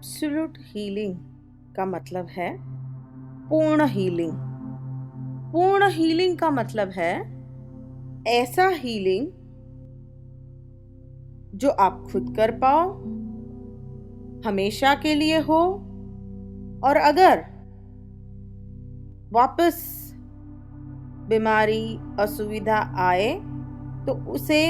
Absolute healing का मतलब है पूर्ण हीलिंग। पूर्ण हीलिंग का मतलब है ऐसा हीलिंग जो आप खुद कर पाओ, हमेशा के लिए हो, और अगर वापस बीमारी असुविधा आए तो उसे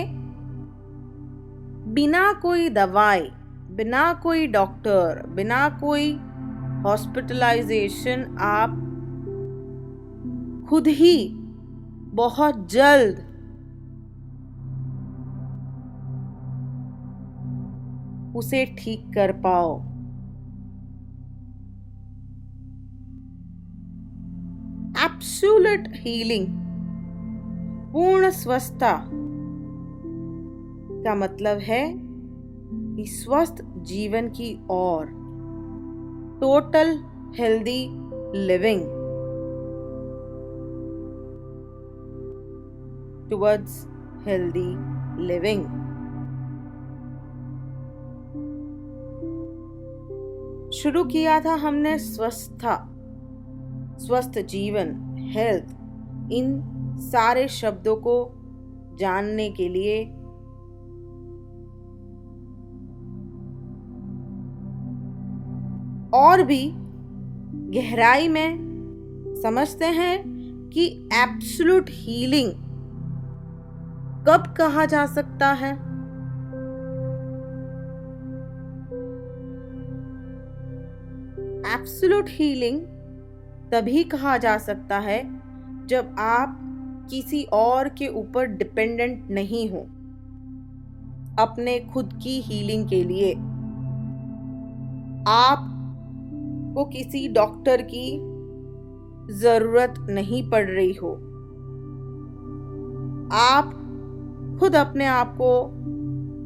बिना कोई दवाई, बिना कोई डॉक्टर, बिना कोई हॉस्पिटलाइजेशन आप खुद ही बहुत जल्द उसे ठीक कर पाओ। एब्सोल्यूट हीलिंग, पूर्ण स्वस्थता का मतलब है कि स्वस्थ जीवन की ओर, total healthy living towards healthy living. शुरू किया था हमने स्वस्थता, स्वस्थ जीवन, हेल्थ, इन सारे शब्दों को जानने के लिए और भी गहराई में समझते हैं कि एब्सोल्यूट हीलिंग कब कहा जा सकता है। एब्सोल्यूट हीलिंग तभी कहा जा सकता है जब आप किसी और के ऊपर डिपेंडेंट नहीं हो अपने खुद की हीलिंग के लिए। आप को किसी डॉक्टर की जरूरत नहीं पड़ रही हो, आप खुद अपने आप को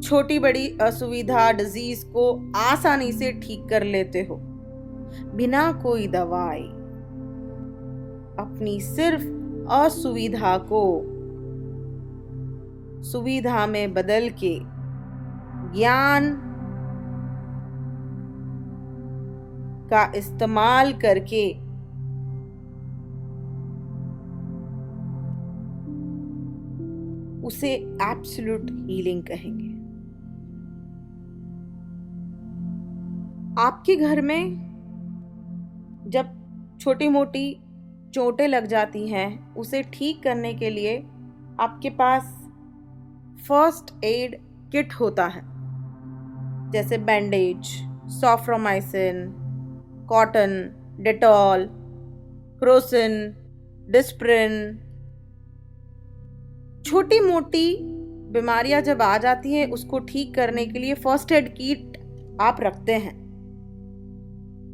छोटी बड़ी असुविधा, डिजीज को आसानी से ठीक कर लेते हो बिना कोई दवाई। अपनी सिर्फ असुविधा को सुविधा में बदल के ज्ञान का इस्तेमाल करके उसे एब्सोल्यूट हीलिंग कहेंगे। आपके घर में जब छोटी मोटी चोटें लग जाती हैं, उसे ठीक करने के लिए आपके पास फर्स्ट एड किट होता है, जैसे bandage, Soframycin, cotton, Dettol, Crocin, Disprin. छोटी मोटी बीमारियां जब आ जाती हैं, उसको ठीक करने के लिए फर्स्ट एड किट आप रखते हैं।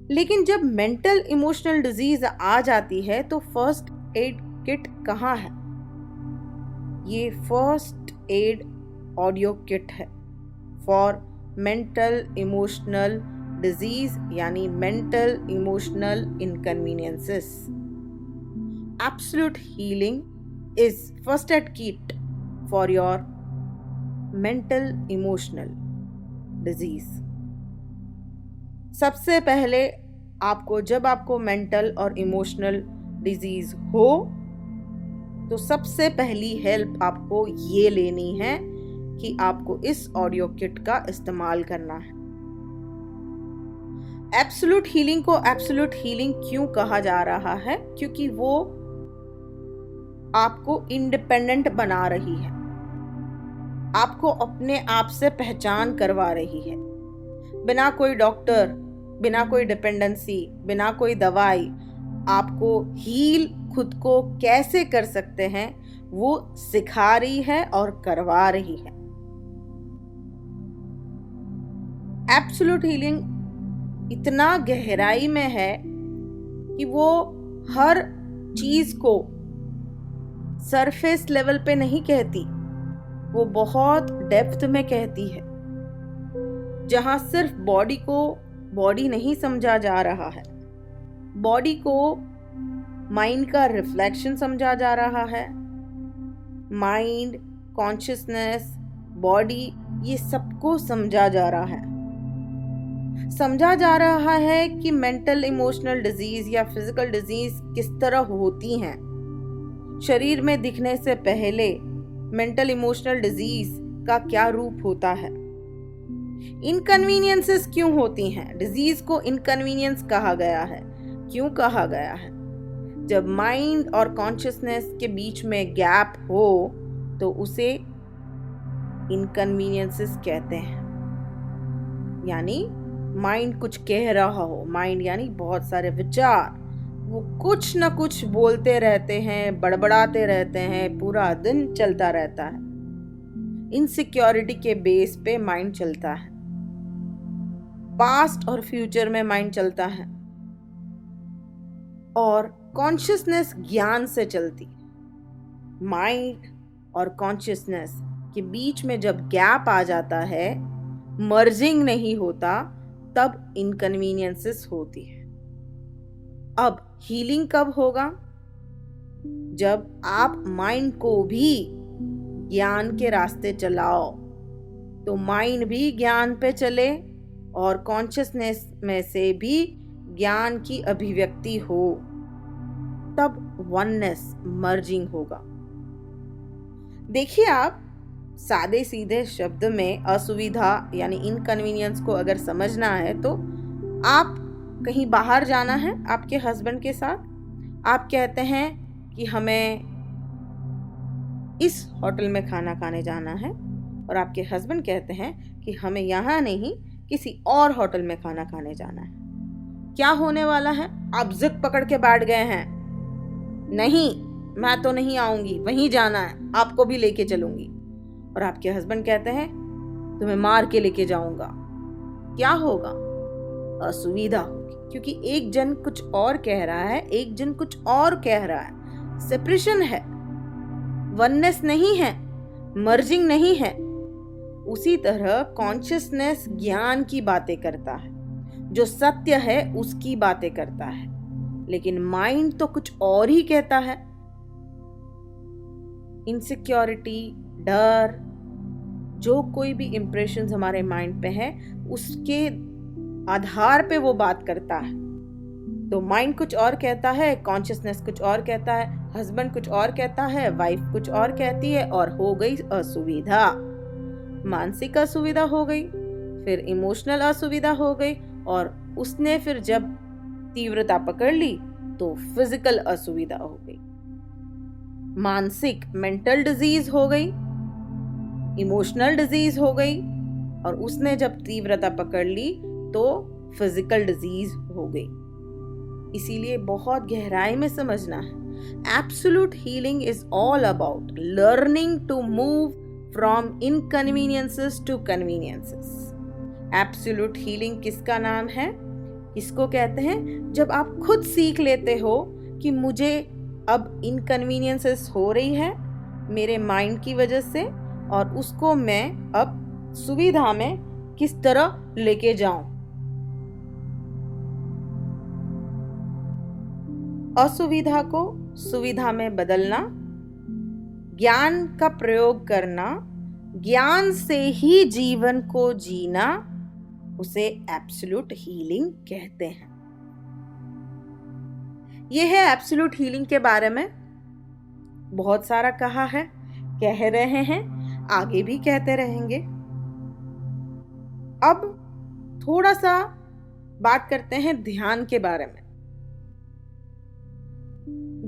लेकिन जब मेंटल इमोशनल डिजीज आ जाती है तो फर्स्ट एड किट कहाँ है? ये फर्स्ट एड ऑडियो किट है फॉर मेंटल इमोशनल डिजीज, यानी mental emotional inconveniences. Absolute healing is first aid kit for your mental emotional disease. सबसे पहले जब आपको मेंटल और इमोशनल डिजीज हो तो सबसे पहली हेल्प आपको ये लेनी है कि आपको इस ऑडियो किट का इस्तेमाल करना है। एब्सोल्यूट हीलिंग को एब्सोल्यूट हीलिंग क्यों कहा जा रहा है? क्योंकि वो आपको इंडिपेंडेंट बना रही है, आपको अपने आप से पहचान करवा रही है। बिना कोई डॉक्टर, बिना कोई डिपेंडेंसी, बिना कोई दवाई, आपको हील खुद को कैसे कर सकते हैं वो सिखा रही है और करवा रही है। एब्सोल्यूट हीलिंग इतना गहराई में है कि वो हर चीज को सरफेस लेवल पे नहीं कहती, वो बहुत डेप्थ में कहती है, जहां सिर्फ बॉडी को बॉडी नहीं समझा जा रहा है, बॉडी को माइंड का रिफ्लेक्शन समझा जा रहा है। माइंड, कॉन्शियसनेस, बॉडी, ये सबको समझा जा रहा है। समझा जा रहा है कि मेंटल इमोशनल डिजीज या फिजिकल डिजीज किस तरह होती हैं। शरीर में दिखने से पहले मेंटल इमोशनल डिजीज का क्या रूप होता है, इनकन्वीनियंसेस क्यों होती हैं, डिजीज को इनकन्वीनियंस कहा गया है, क्यों कहा गया है। जब माइंड और कॉन्शियसनेस के बीच में गैप हो तो उसे इनकन्वीनियंसेस कहते हैं। यानी माइंड कुछ कह रहा हो, माइंड यानी बहुत सारे विचार, वो कुछ न कुछ बोलते रहते हैं, बड़बड़ाते रहते हैं, पूरा दिन चलता रहता है। इनसिक्योरिटी के बेस पे माइंड चलता है, पास्ट और फ्यूचर में माइंड चलता है, और कॉन्शियसनेस ज्ञान से चलती है। माइंड और कॉन्शियसनेस के बीच में जब गैप आ जाता है, मर्जिंग नहीं होता, तब इनकन्वीनियंसेस होती है। अब हीलिंग कब होगा? जब आप माइंड को भी ज्ञान के रास्ते चलाओ, तो माइंड भी ज्ञान पे चले और कॉन्शियसनेस में से भी ज्ञान की अभिव्यक्ति हो, तब वननेस मर्जिंग होगा। देखिए, आप सादे सीधे शब्द में असुविधा यानी इनकन्वीनियंस को अगर समझना है तो आप कहीं बाहर जाना है आपके हस्बैंड के साथ, आप कहते हैं कि हमें इस होटल में खाना खाने जाना है, और आपके हस्बैंड कहते हैं कि हमें यहाँ नहीं किसी और होटल में खाना खाने जाना है। क्या होने वाला है? आप जिद पकड़ के बैठ गए हैं, नहीं मैं तो नहीं आऊंगी, वहीं जाना है, आपको भी लेके चलूंगी। और आपके हस्बैंड कहते हैं तुम्हें मार के लेके जाऊंगा। क्या होगा? असुविधा होगी, क्योंकि एक जन कुछ और कह रहा है, एक जन कुछ और कह रहा है। सेपरेशन है, वननेस नहीं है, मर्जिंग नहीं है। उसी तरह कॉन्शियसनेस ज्ञान की बातें करता है, जो सत्य है उसकी बातें करता है, लेकिन माइंड तो कुछ और ही कहता है। इनसिक्योरिटी, डर, जो कोई भी इंप्रेशंस हमारे माइंड पे है, उसके आधार पे वो बात करता है। तो माइंड कुछ और कहता है, कॉन्शियसनेस कुछ और कहता है, हस्बैंड कुछ और कहता है, वाइफ कुछ और कहती है, और हो गई असुविधा। मानसिक असुविधा हो गई, फिर इमोशनल असुविधा हो गई, और उसने फिर जब तीव्रता पकड़ ली तो फिजिकल असुविधा हो गई। मानसिक मेंटल डिजीज हो गई, इमोशनल डिजीज हो गई, और उसने जब तीव्रता पकड़ ली तो फिजिकल डिजीज हो गई। इसीलिए बहुत गहराई में समझना है। Absolute healing is all about learning to move from inconveniences to conveniences. Absolute healing किसका नाम है? किसको कहते हैं? जब आप खुद सीख लेते हो कि मुझे अब इनकन्वीनियंसेस हो रही है मेरे माइंड की वजह से, और उसको मैं अब सुविधा में किस तरह लेके जाऊं। असुविधा को सुविधा में बदलना, ज्ञान का प्रयोग करना, ज्ञान से ही जीवन को जीना, उसे एब्सोल्यूट हीलिंग कहते हैं। यह है एब्सोल्यूट हीलिंग के बारे में। बहुत सारा कहा है, कह रहे हैं, आगे भी कहते रहेंगे। अब थोड़ा सा बात करते हैं ध्यान के बारे में।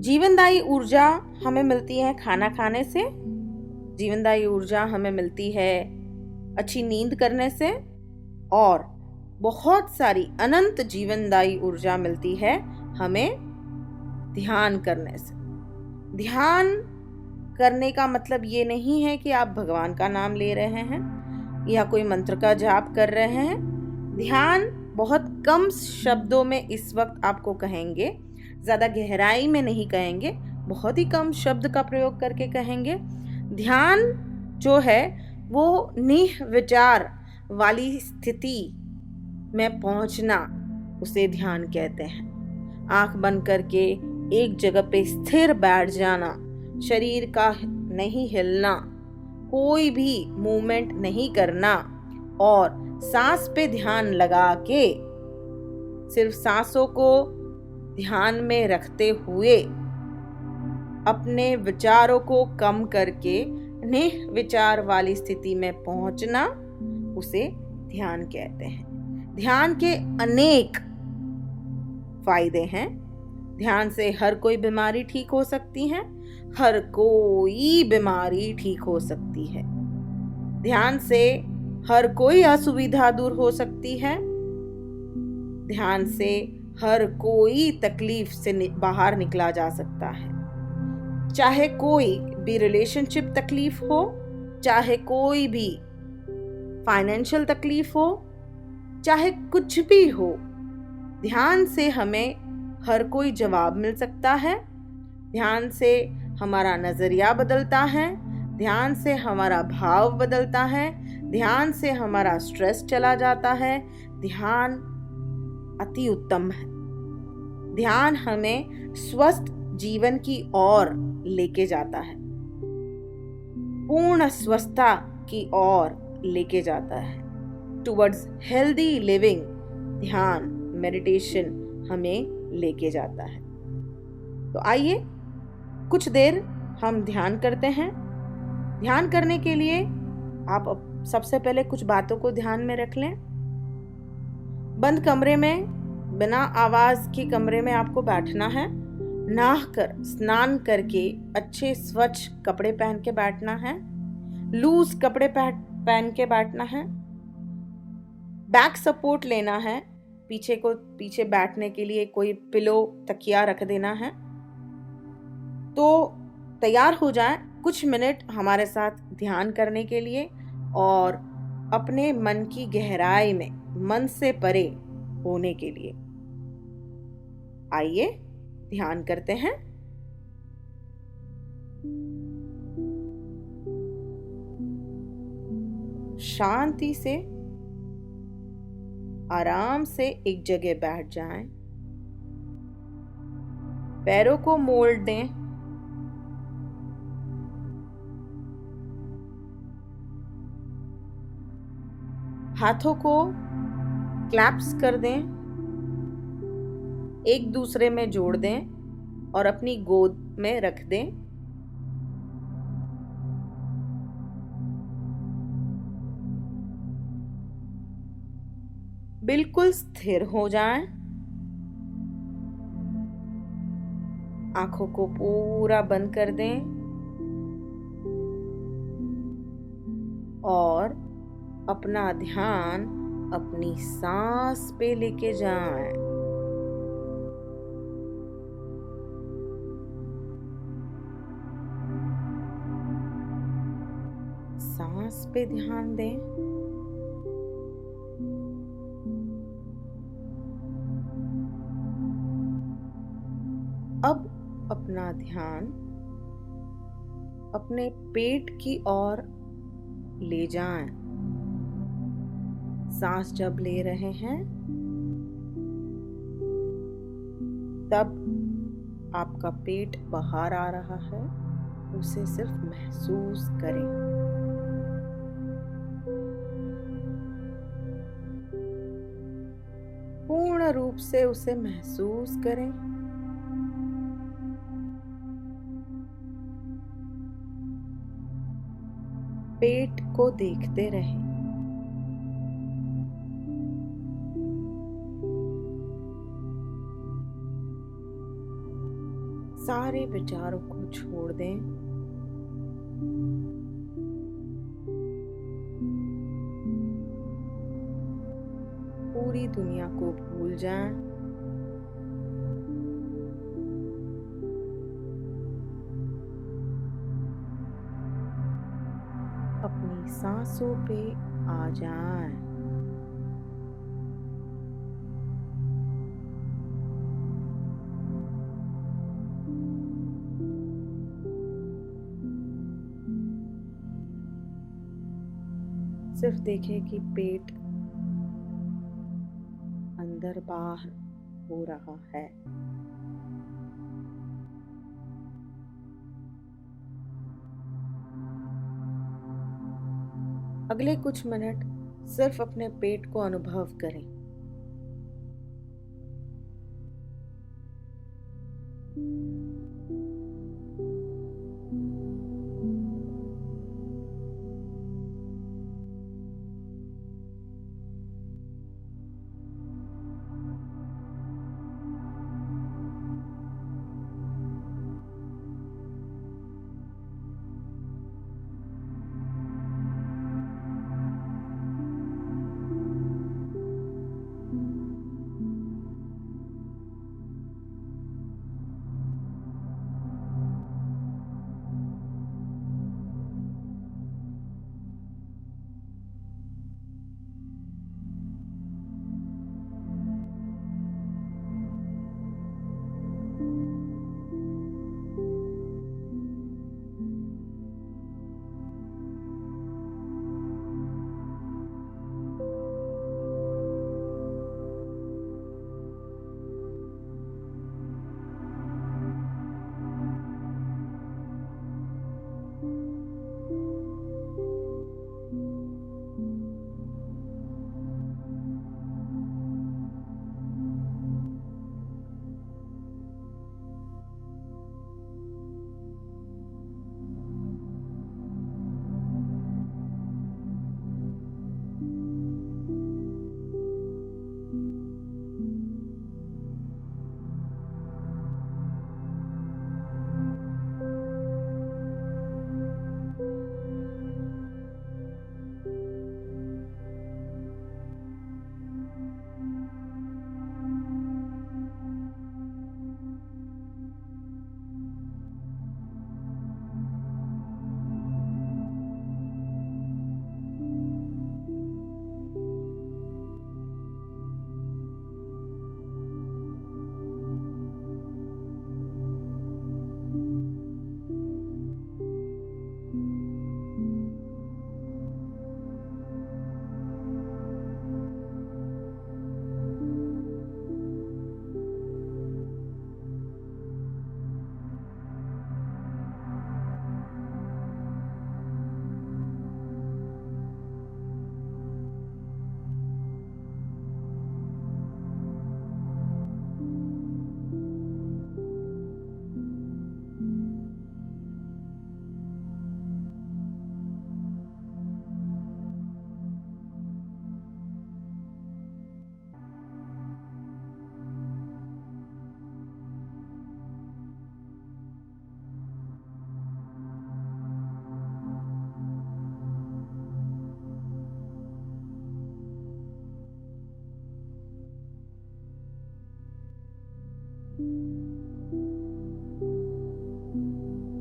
जीवनदायी ऊर्जा हमें मिलती है खाना खाने से, जीवनदायी ऊर्जा हमें मिलती है अच्छी नींद करने से, और बहुत सारी अनंत जीवनदायी ऊर्जा मिलती है हमें ध्यान करने से। ध्यान करने का मतलब ये नहीं है कि आप भगवान का नाम ले रहे हैं या कोई मंत्र का जाप कर रहे हैं। ध्यान बहुत कम शब्दों में इस वक्त आपको कहेंगे, ज़्यादा गहराई में नहीं कहेंगे, बहुत ही कम शब्द का प्रयोग करके कहेंगे। ध्यान जो है वो निर्विचार वाली स्थिति में पहुंचना, उसे ध्यान कहते हैं। आंख बंद करके एक जगह पे स्थिर बैठ जाना, शरीर का नहीं हिलना, कोई भी मूवमेंट नहीं करना, और सांस पे ध्यान लगा के सिर्फ सांसों को ध्यान में रखते हुए अपने विचारों को कम करके निर्विचार वाली स्थिति में पहुंचना, उसे ध्यान कहते हैं। ध्यान के अनेक फायदे हैं। ध्यान से हर कोई बीमारी ठीक हो सकती है। हर कोई बीमारी ठीक हो सकती है। ध्यान से हर कोई असुविधा दूर हो सकती है। ध्यान से हर कोई तकलीफ से बाहर निकला जा सकता है। चाहे कोई भी रिलेशनशिप तकलीफ हो, चाहे कोई भी फाइनेंशियल तकलीफ हो, चाहे कुछ भी हो, ध्यान से हमें हर कोई जवाब मिल सकता है। ध्यान से हमारा नजरिया बदलता है। ध्यान से हमारा भाव बदलता है। ध्यान से हमारा स्ट्रेस चला जाता है। ध्यान अति उत्तम है। ध्यान हमें स्वस्थ जीवन की ओर लेके जाता है, पूर्ण स्वस्थता की ओर लेके जाता है, टुवर्ड्स हेल्दी लिविंग। ध्यान मेडिटेशन हमें लेके जाता है। तो आइए कुछ देर हम ध्यान करते हैं। ध्यान करने के लिए आप सबसे पहले कुछ बातों को ध्यान में रख लें। बंद कमरे में, बिना आवाज के कमरे में आपको बैठना है। नहा कर स्नान करके अच्छे स्वच्छ कपड़े पहन के बैठना है। लूज कपड़े पहन के बैठना है। बैक सपोर्ट लेना है। पीछे बैठने के लिए कोई पिलो, तकिया रख देना है। तो तैयार हो जाए कुछ मिनट हमारे साथ ध्यान करने के लिए और अपने मन की गहराई में, मन से परे होने के लिए। आइए ध्यान करते हैं। शांति से आराम से एक जगह बैठ जाएं। पैरों को मोड़ दें। हाथों को क्लैप्स कर दें, एक दूसरे में जोड़ दें और अपनी गोद में रख दें। बिल्कुल स्थिर हो जाएं। आंखों को पूरा बंद कर दें और अपना ध्यान अपनी सांस पे लेके जाएं। सांस पे ध्यान दें। अब अपना ध्यान अपने पेट की ओर ले जाएं। सांस जब ले रहे हैं तब आपका पेट बाहर आ रहा है, उसे सिर्फ महसूस करें। पूर्ण रूप से उसे महसूस करें। पेट को देखते रहें। सारे विचारों को छोड़ दें। पूरी दुनिया को भूल जाएं। अपनी सांसों पे आ जाएं। सिर्फ देखें कि पेट अंदर बाहर हो रहा है। अगले कुछ मिनट सिर्फ अपने पेट को अनुभव करें।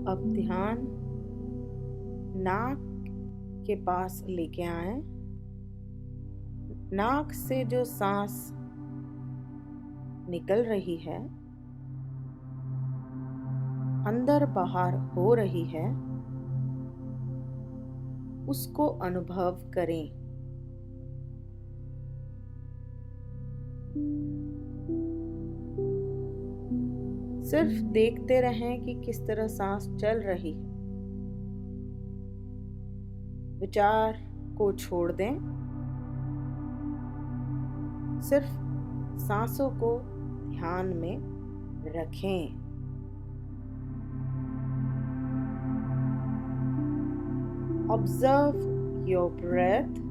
अब ध्यान नाक के पास लेके आए। नाक से जो सांस निकल रही है, अंदर बाहर हो रही है, उसको अनुभव करें। सिर्फ देखते रहें कि किस तरह सांस चल रही है। विचार को छोड़ दें, सिर्फ सांसों को ध्यान में रखें। Observe your breath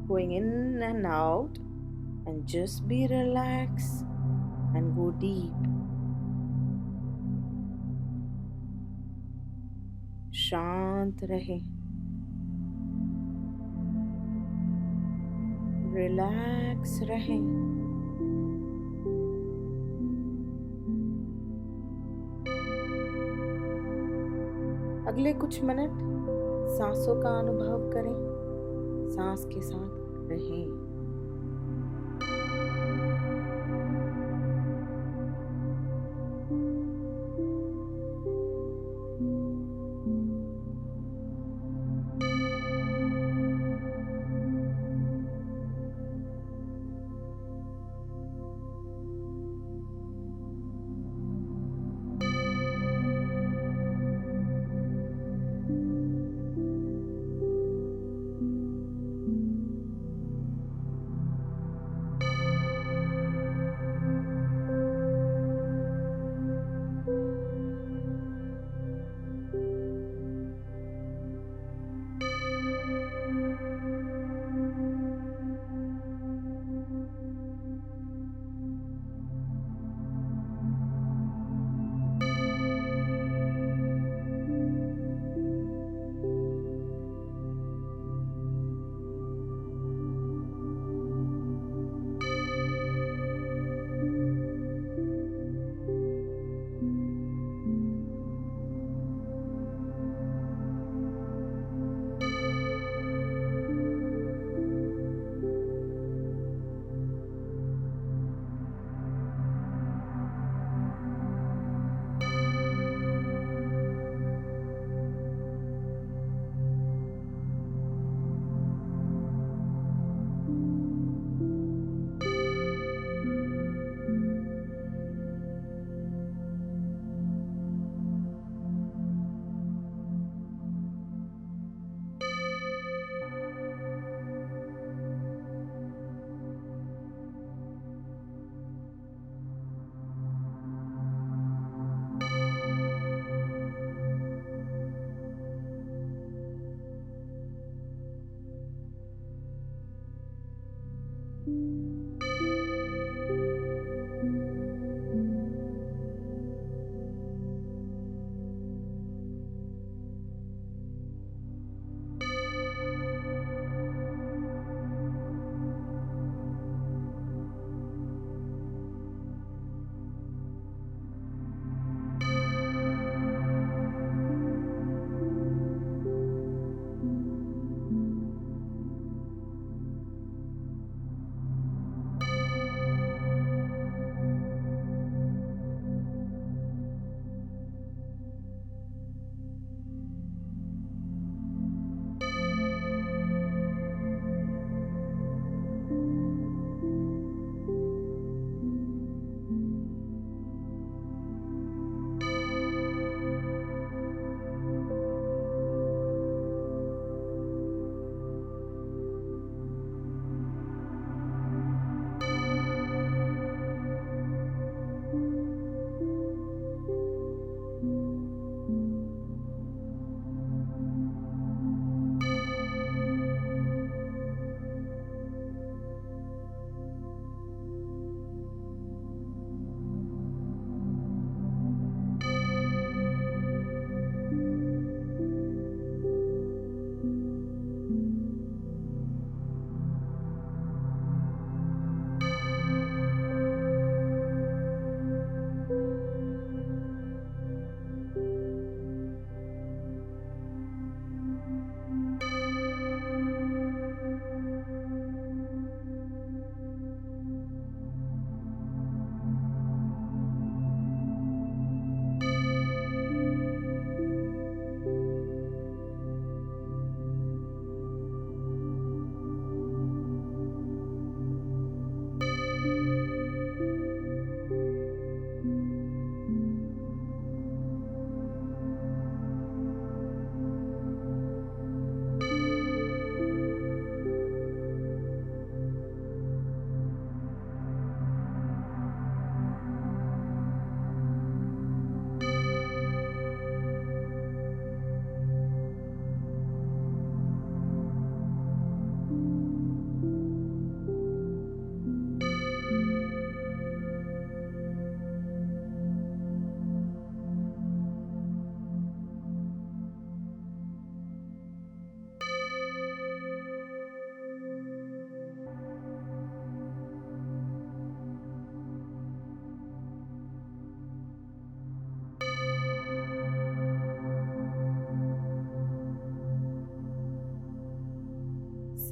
going in and out and just be relaxed and go deep. शांत रहे, रिलैक्स रहें। अगले कुछ मिनट सांसों का अनुभव करें, सांस के साथ रहें।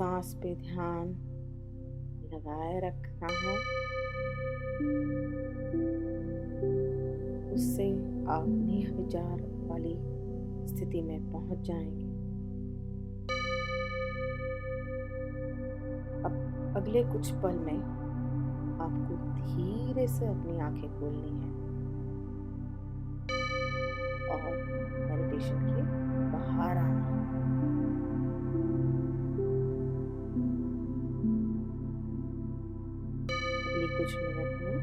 सांस पे ध्यान लगाए रखना है। उससे आप निर्विचार वाली स्थिति में पहुंच जाएंगे। अब अगले कुछ पल में आपको धीरे से अपनी आंखें खोलनी है और मेडिटेशन के बाहर आना है। अगले कुछ मिनट में,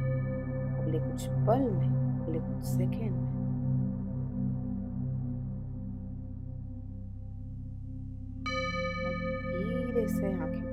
अगले कुछ पल में, अगले कुछ सेकेंड में धीरे से आंखें